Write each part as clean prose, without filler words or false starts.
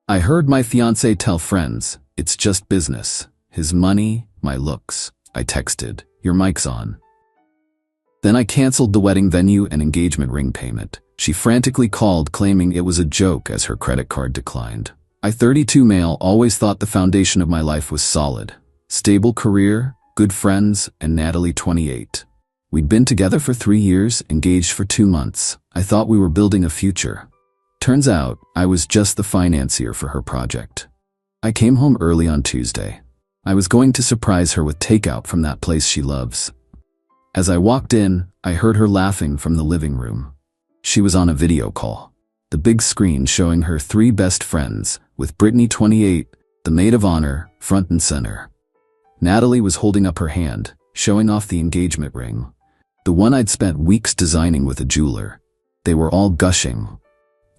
I heard my fiancé tell friends, it's just business. His money, my looks. I texted, your mic's on. Then I canceled the wedding venue and engagement ring payment. She frantically called claiming it was a joke as her credit card declined. I, 32 male, always thought the foundation of my life was solid. Stable career, good friends, and Natalie, 28. We'd been together for 3 years, engaged for 2 months. I thought we were building a future. Turns out, I was just the financier for her project. I came home early on Tuesday. I was going to surprise her with takeout from that place she loves. As I walked in, I heard her laughing from the living room. She was on a video call. The big screen showing her 3 best friends, with Brittany, 28, the maid of honor, front and center. Natalie was holding up her hand, showing off the engagement ring. The one I'd spent weeks designing with a jeweler. They were all gushing.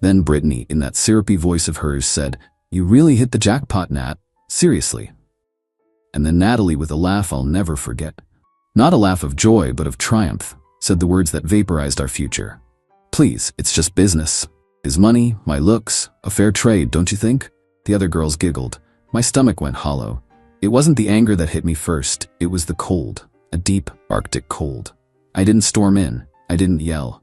Then Brittany, in that syrupy voice of hers, said, "You really hit the jackpot, Nat. Seriously." And then Natalie, with a laugh I'll never forget. Not a laugh of joy, but of triumph, said the words that vaporized our future. "Please, it's just business. His money, my looks, a fair trade, don't you think?" The other girls giggled. My stomach went hollow. It wasn't the anger that hit me first, it was the cold, a deep, Arctic cold. I didn't storm in, I didn't yell.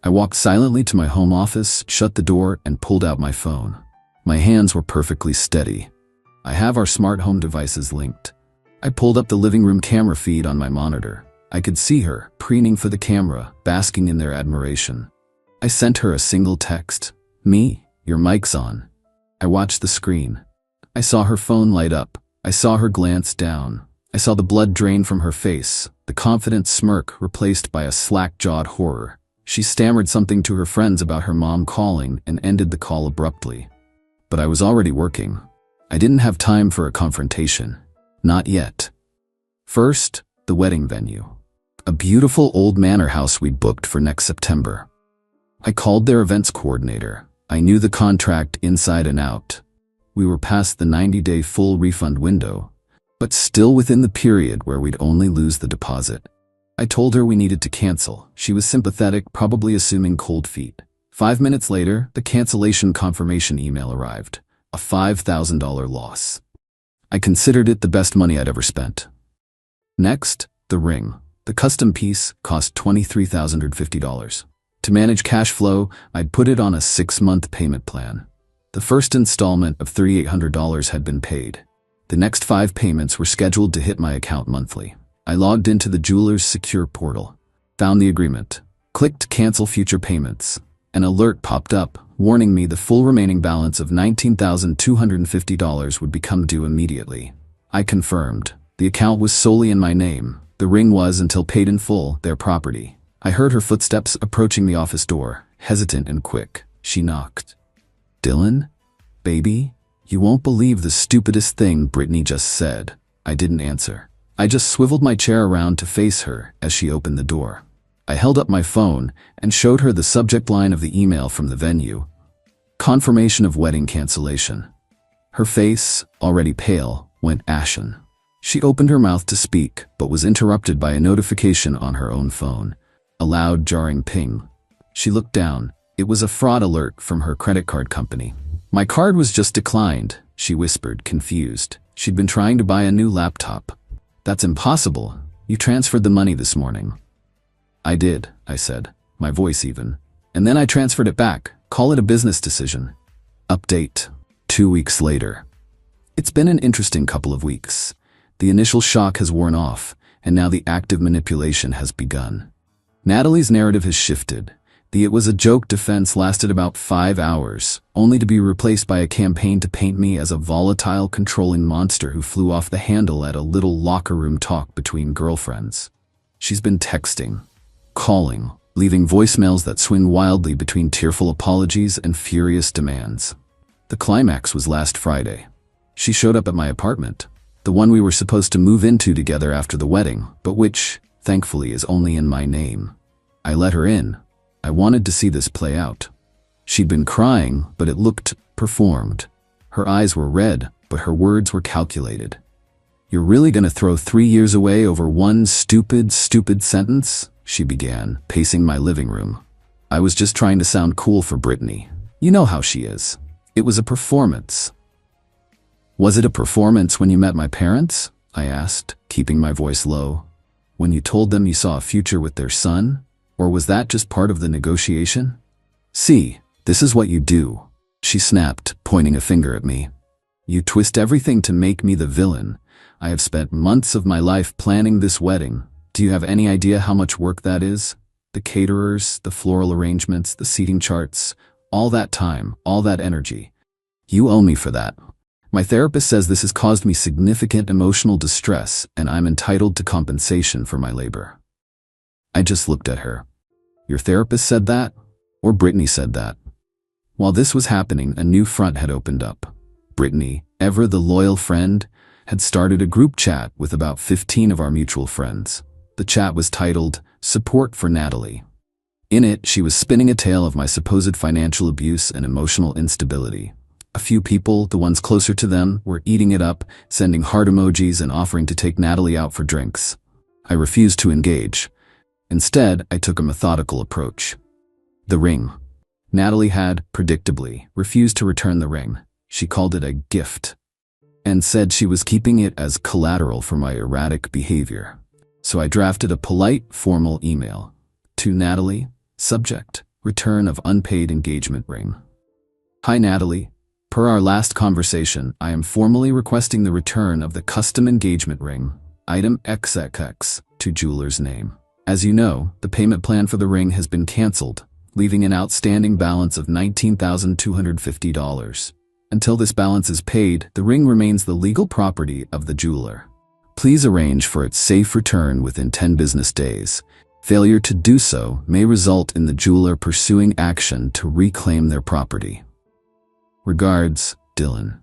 I walked silently to my home office, shut the door, and pulled out my phone. My hands were perfectly steady. I have our smart home devices linked. I pulled up the living room camera feed on my monitor. I could see her, preening for the camera, basking in their admiration. I sent her a single text. "Me, your mic's on." I watched the screen. I saw her phone light up. I saw her glance down. I saw the blood drain from her face, the confident smirk replaced by a slack-jawed horror. She stammered something to her friends about her mom calling and ended the call abruptly. But I was already working. I didn't have time for a confrontation. Not yet. First, the wedding venue. A beautiful old manor house we'd booked for next September. I called their events coordinator. I knew the contract inside and out. We were past the 90-day full refund window, but still within the period where we'd only lose the deposit. I told her we needed to cancel. She was sympathetic, probably assuming cold feet. 5 minutes later, the cancellation confirmation email arrived. A $5,000 loss. I considered it the best money I'd ever spent. Next, the ring. The custom piece cost $23,050. To manage cash flow, I'd put it on a 6-month payment plan. The first installment of $3,800 had been paid. The next 5 payments were scheduled to hit my account monthly. I logged into the jeweler's secure portal, found the agreement, clicked cancel future payments. An alert popped up, warning me the full remaining balance of $19,250 would become due immediately. I confirmed. The account was solely in my name. The ring was, until paid in full, their property. I heard her footsteps approaching the office door, hesitant and quick. She knocked. "Dylan? Baby? You won't believe the stupidest thing Brittany just said." I didn't answer. I just swiveled my chair around to face her as she opened the door. I held up my phone and showed her the subject line of the email from the venue. Confirmation of wedding cancellation. Her face, already pale, went ashen. She opened her mouth to speak, but was interrupted by a notification on her own phone. A loud, jarring ping. She looked down. It was a fraud alert from her credit card company. "My card was just declined," she whispered, confused. She'd been trying to buy a new laptop. "That's impossible. You transferred the money this morning." "I did," I said, my voice even. "And then I transferred it back. Call it a business decision." Update. 2 weeks later. It's been an interesting couple of weeks. The initial shock has worn off, and now the active manipulation has begun. Natalie's narrative has shifted. The "it was a joke" defense lasted about 5 hours, only to be replaced by a campaign to paint me as a volatile, controlling monster who flew off the handle at a little locker room talk between girlfriends. She's been texting, calling, leaving voicemails that swing wildly between tearful apologies and furious demands. The climax was last Friday. She showed up at my apartment, the one we were supposed to move into together after the wedding, but which, thankfully, is only in my name. I let her in. I wanted to see this play out. She'd been crying, but it looked performed. Her eyes were red, but her words were calculated. "You're really gonna throw 3 years away over one stupid sentence?" she began, pacing my living room. I was just trying to sound cool for Brittany. You know how she is. It was a performance. Was it a performance when you met my parents? I asked, keeping my voice low. When you told them you saw a future with their son? Or was that just part of the negotiation? See, this is what you do, she snapped, pointing a finger at me. You twist everything to make me the villain. I have spent months of my life planning this wedding. Do you have any idea how much work that is? The caterers, the floral arrangements, the seating charts, all that time, all that energy. You owe me for that. My therapist says this has caused me significant emotional distress, and I'm entitled to compensation for my labor. I just looked at her. Your therapist said that? Or Brittany said that? While this was happening, a new front had opened up. Brittany, ever the loyal friend, had started a group chat with about 15 of our mutual friends. The chat was titled, Support for Natalie. In it, she was spinning a tale of my supposed financial abuse and emotional instability. A few people, the ones closer to them, were eating it up, sending heart emojis and offering to take Natalie out for drinks. I refused to engage. Instead, I took a methodical approach. The ring. Natalie had, predictably, refused to return the ring. She called it a gift, and said she was keeping it as collateral for my erratic behavior. So I drafted a polite, formal email. To Natalie, subject, return of unpaid engagement ring. Hi Natalie. Per our last conversation, I am formally requesting the return of the custom engagement ring, item XXX, to jeweler's name. As you know, the payment plan for the ring has been canceled, leaving an outstanding balance of $19,250. Until this balance is paid, the ring remains the legal property of the jeweler. Please arrange for its safe return within 10 business days. Failure to do so may result in the jeweler pursuing action to reclaim their property. Regards, Dylan.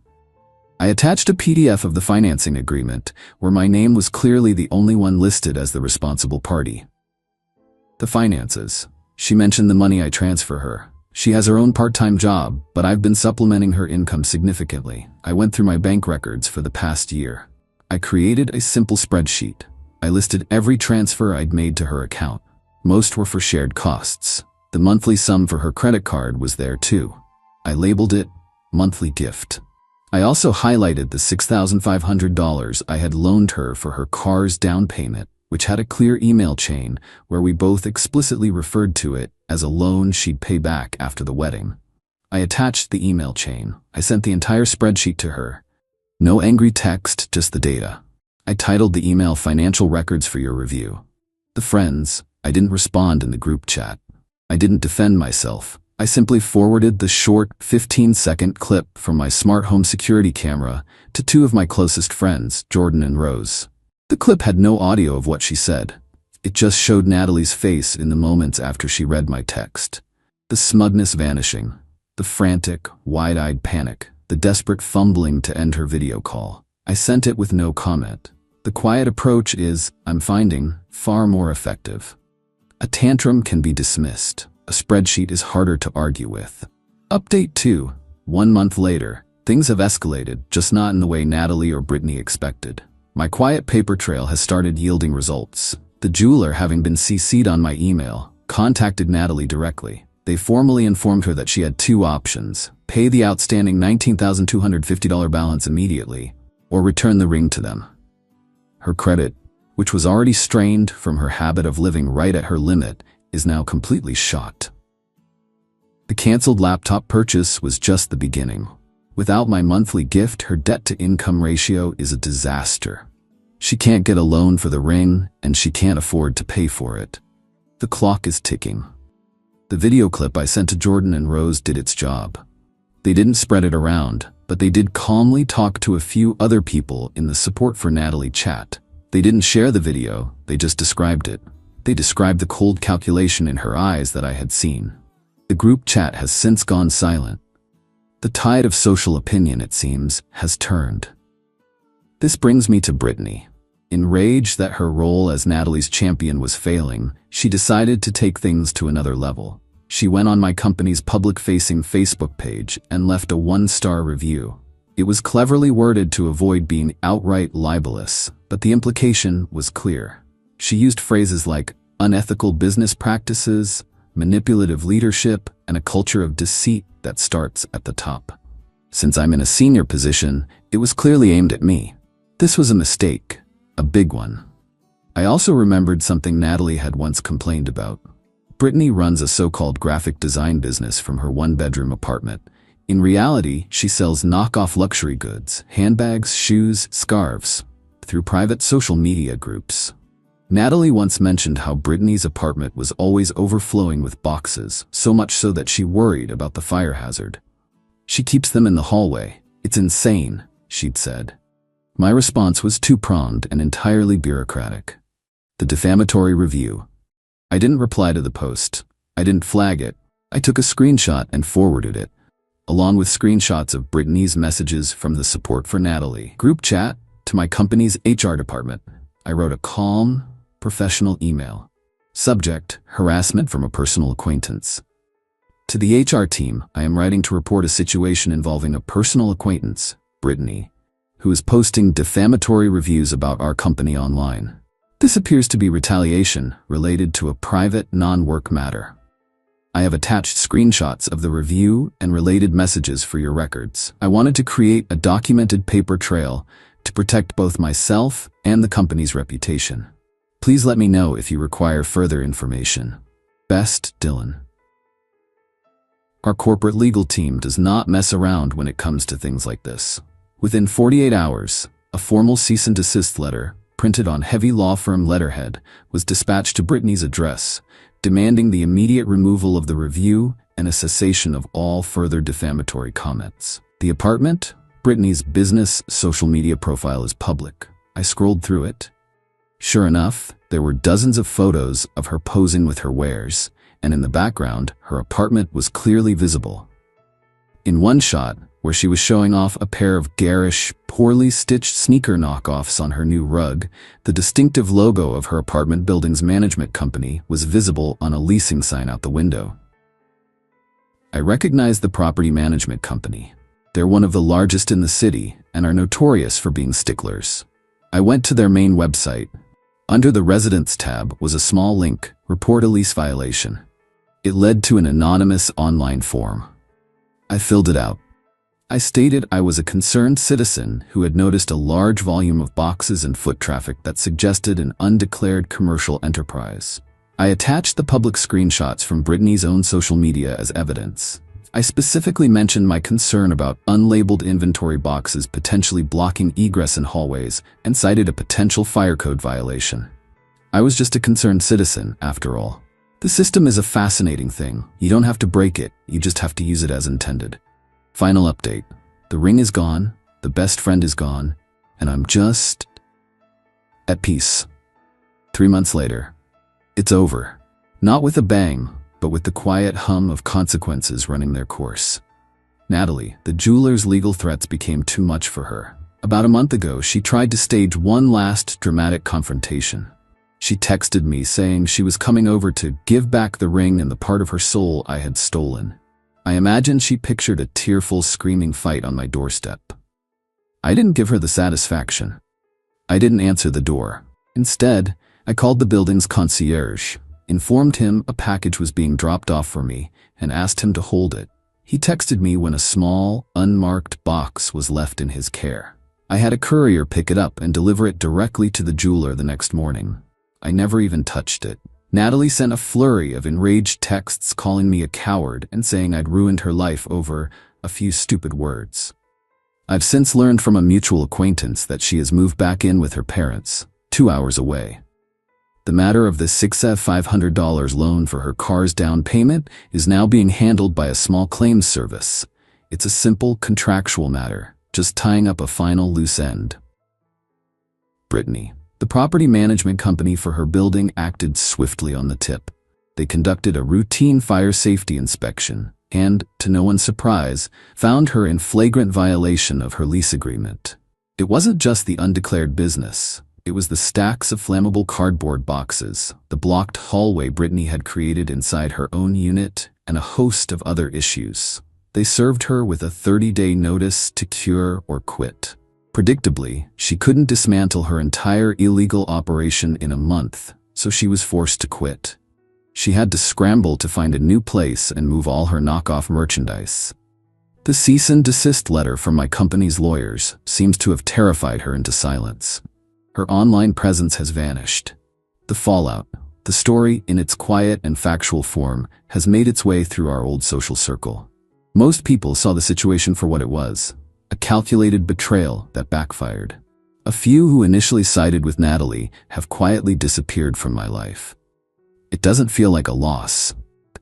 I attached a PDF of the financing agreement, where my name was clearly the only one listed as the responsible party. The finances. She mentioned the money I transfer her. She has her own part-time job, but I've been supplementing her income significantly. I went through my bank records for the past year. I created a simple spreadsheet. I listed every transfer I'd made to her account. Most were for shared costs. The monthly sum for her credit card was there too. I labeled it monthly gift. I also highlighted the $6,500 I had loaned her for her car's down payment, which had a clear email chain where we both explicitly referred to it as a loan she'd pay back after the wedding. I attached the email chain. I sent the entire spreadsheet to her. No angry text, just the data. I titled the email Financial Records for Your Review. The friends, I didn't respond in the group chat. I didn't defend myself. I simply forwarded the short 15-second clip from my smart home security camera to two of my closest friends, Jordan and Rose. The clip had no audio of what she said. It just showed Natalie's face in the moments after she read my text. The smugness vanishing, the frantic, wide-eyed panic, the desperate fumbling to end her video call. I sent it with no comment. The quiet approach is, I'm finding, far more effective. A tantrum can be dismissed. A spreadsheet is harder to argue with. Update 2. 1 month later, things have escalated, just not in the way Natalie or Brittany expected. My quiet paper trail has started yielding results. The jeweler, having been CC'd on my email, contacted Natalie directly. They formally informed her that she had two options: pay the outstanding $19,250 balance immediately, or return the ring to them. Her credit, which was already strained from her habit of living right at her limit, is now completely shot. The canceled laptop purchase was just the beginning. Without my monthly gift, her debt-to-income ratio is a disaster. She can't get a loan for the ring, and she can't afford to pay for it. The clock is ticking. The video clip I sent to Jordan and Rose did its job. They didn't spread it around, but they did calmly talk to a few other people in the Support for Natalie chat. They didn't share the video, they just described it. They described the cold calculation in her eyes that I had seen. The group chat has since gone silent. The tide of social opinion, it seems, has turned. This brings me to Brittany. Enraged that her role as Natalie's champion was failing, she decided to take things to another level. She went on my company's public-facing Facebook page and left a 1-star review. It was cleverly worded to avoid being outright libelous, but the implication was clear. She used phrases like unethical business practices, manipulative leadership, and a culture of deceit that starts at the top. Since I'm in a senior position, it was clearly aimed at me. This was a mistake, a big one. I also remembered something Natalie had once complained about. Brittany runs a so-called graphic design business from her one-bedroom apartment. In reality, she sells knockoff luxury goods, handbags, shoes, scarves, through private social media groups. Natalie once mentioned how Brittany's apartment was always overflowing with boxes, so much so that she worried about the fire hazard. She keeps them in the hallway. It's insane, she'd said. My response was two-pronged and entirely bureaucratic. The defamatory review. I didn't reply to the post. I didn't flag it. I took a screenshot and forwarded it, along with screenshots of Brittany's messages from the Support for Natalie group chat to my company's HR department. I wrote a calm, professional email. Subject: harassment from a personal acquaintance. To the HR team, I am writing to report a situation involving a personal acquaintance, Brittany, who is posting defamatory reviews about our company online. This appears to be retaliation related to a private, non-work matter. I have attached screenshots of the review and related messages for your records. I wanted to create a documented paper trail to protect both myself and the company's reputation. Please let me know if you require further information. Best, Dylan. Our corporate legal team does not mess around when it comes to things like this. Within 48 hours, a formal cease and desist letter, printed on heavy law firm letterhead, was dispatched to Brittany's address, demanding the immediate removal of the review and a cessation of all further defamatory comments. The apartment, Brittany's business social media profile, is public. I scrolled through it. Sure enough, there were dozens of photos of her posing with her wares, and in the background, her apartment was clearly visible. In one shot, where she was showing off a pair of garish, poorly stitched sneaker knockoffs on her new rug, the distinctive logo of her apartment building's management company was visible on a leasing sign out the window. I recognized the property management company. They're one of the largest in the city and are notorious for being sticklers. I went to their main website. Under the Residents tab was a small link, Report a Lease Violation. It led to an anonymous online form. I filled it out. I stated I was a concerned citizen who had noticed a large volume of boxes and foot traffic that suggested an undeclared commercial enterprise. I attached the public screenshots from Brittany's own social media as evidence. I specifically mentioned my concern about unlabeled inventory boxes potentially blocking egress in hallways and cited a potential fire code violation. I was just a concerned citizen, after all. The system is a fascinating thing. You don't have to break it, you just have to use it as intended. Final update. The ring is gone, the best friend is gone, and I'm just at peace. 3 months later. It's over. Not with a bang, but with the quiet hum of consequences running their course. Natalie, the jeweler's legal threats became too much for her. About a month ago, she tried to stage one last dramatic confrontation. She texted me saying she was coming over to give back the ring and the part of her soul I had stolen. I imagine she pictured a tearful, screaming fight on my doorstep. I didn't give her the satisfaction. I didn't answer the door. Instead, I called the building's concierge, informed him a package was being dropped off for me, and asked him to hold it. He texted me when a small, unmarked box was left in his care. I had a courier pick it up and deliver it directly to the jeweler the next morning. I never even touched it. Natalie sent a flurry of enraged texts calling me a coward and saying I'd ruined her life over a few stupid words. I've since learned from a mutual acquaintance that she has moved back in with her parents, 2 hours away. The matter of the $6,500 loan for her car's down payment is now being handled by a small claims service. It's a simple contractual matter, just tying up a final loose end. Brittany. The property management company for her building acted swiftly on the tip. They conducted a routine fire safety inspection and, to no one's surprise, found her in flagrant violation of her lease agreement. It wasn't just the undeclared business. It was the stacks of flammable cardboard boxes, the blocked hallway Brittany had created inside her own unit, and a host of other issues. They served her with a 30-day notice to cure or quit. Predictably, she couldn't dismantle her entire illegal operation in a month, so she was forced to quit. She had to scramble to find a new place and move all her knockoff merchandise. The cease and desist letter from my company's lawyers seems to have terrified her into silence. Her online presence has vanished. The fallout, the story in its quiet and factual form, has made its way through our old social circle. Most people saw the situation for what it was, a calculated betrayal that backfired. A few who initially sided with Natalie have quietly disappeared from my life. It doesn't feel like a loss.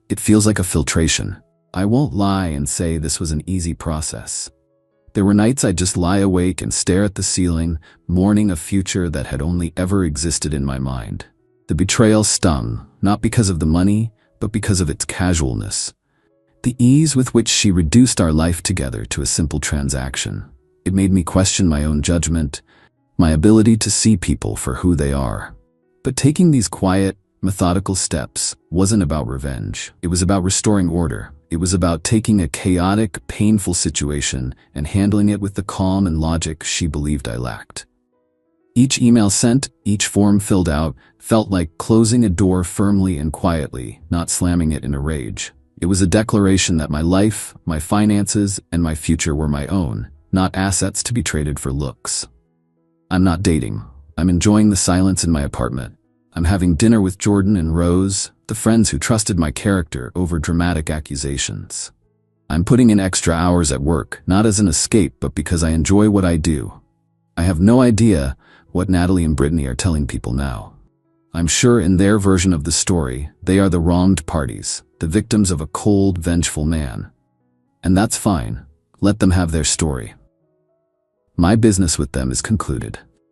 It feels like a filtration. I won't lie and say this was an easy process. There were nights I'd just lie awake and stare at the ceiling, mourning a future that had only ever existed in my mind. The betrayal stung, not because of the money, but because of its casualness. The ease with which she reduced our life together to a simple transaction. It made me question my own judgment, my ability to see people for who they are. But taking these quiet, methodical steps wasn't about revenge. It was about restoring order. It was about taking a chaotic, painful situation and handling it with the calm and logic she believed I lacked. Each email sent, each form filled out, felt like closing a door firmly and quietly, not slamming it in a rage. It was a declaration that my life, my finances, and my future were my own, not assets to be traded for looks. I'm not dating. I'm enjoying the silence in my apartment. I'm having dinner with Jordan and Rose, the friends who trusted my character over dramatic accusations. I'm putting in extra hours at work, not as an escape, but because I enjoy what I do. I have no idea what Natalie and Brittany are telling people now. I'm sure in their version of the story, they are the wronged parties, the victims of a cold, vengeful man. And that's fine. Let them have their story. My business with them is concluded.